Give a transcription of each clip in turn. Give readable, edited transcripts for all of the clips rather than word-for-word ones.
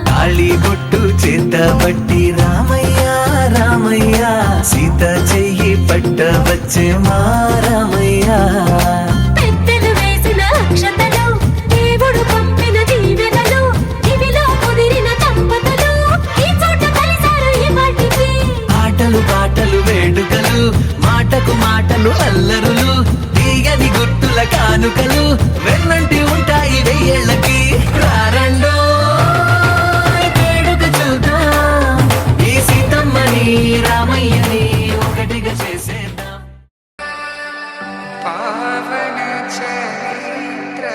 తాళిబొట్టు చేతబట్టి రామయ్య రామయ్య సీత చెయ్యి పట్టవచ్చే మా రామయ్య పెద్దలు వేసిన అక్షతలు దేవుడు పంపిన దీవెనలు ఇవిలో కుదిరిన దంపతులు ఈ చోట కలిసారు ఇవాటికి ఆటలు పాటలు వేడుకలు మాటకు మాటలు అల్లరులు తీయని గుట్టుల కానుకలు వెన్నంటి ఉంటాయి వెయ్యేళ్ళకి రారండో వేడుక చూద్దాం ఈ సీతమ్మని రామయ్యని ఒకటిగా చేసేద్దాం పావన చరిత్ర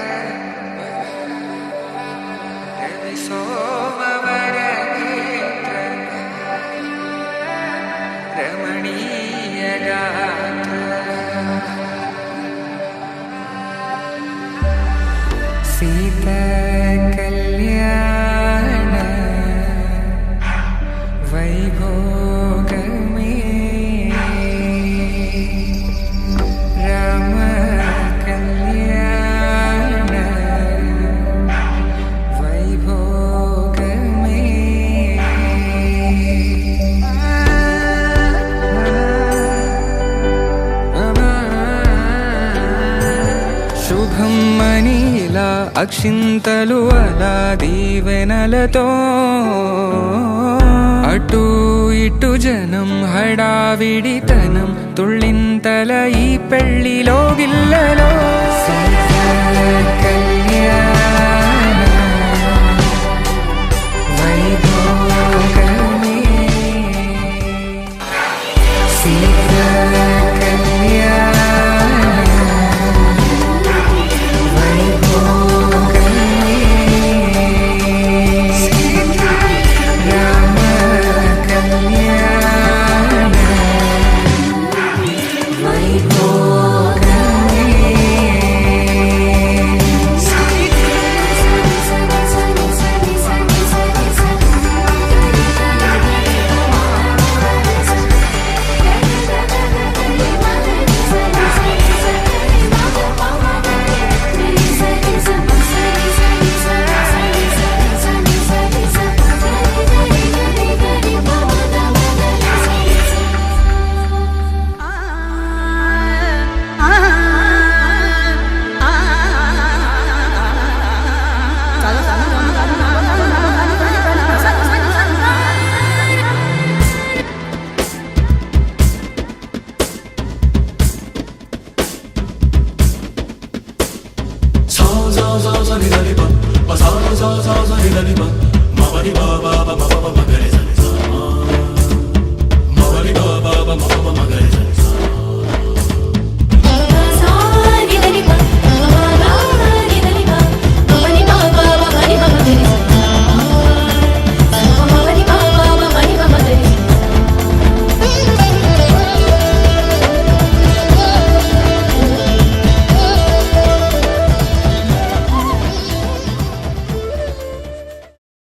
రవి సోమవర నేత్ర రమణీయ గాత్ర సీత కళ్యాణ వైభోగమే రామ కళ్యాణ వైభోగమే శుభం మనీలా అక్షింతలు అలా దీవెనలతో అటు ఇటు జనం హడావిడితనం తుళ్ళింతల ఈ పెళ్లిలో గిల్లలో కళ్యాణ వైభోగమే సీత కళ్యాణ వైభోగమే రామ కళ్యాణ Vaibhogame sa ni da ni ba, ma sa ni da ni ba, ma ba ni ba ba ba ma ba ba ma ga ni sa.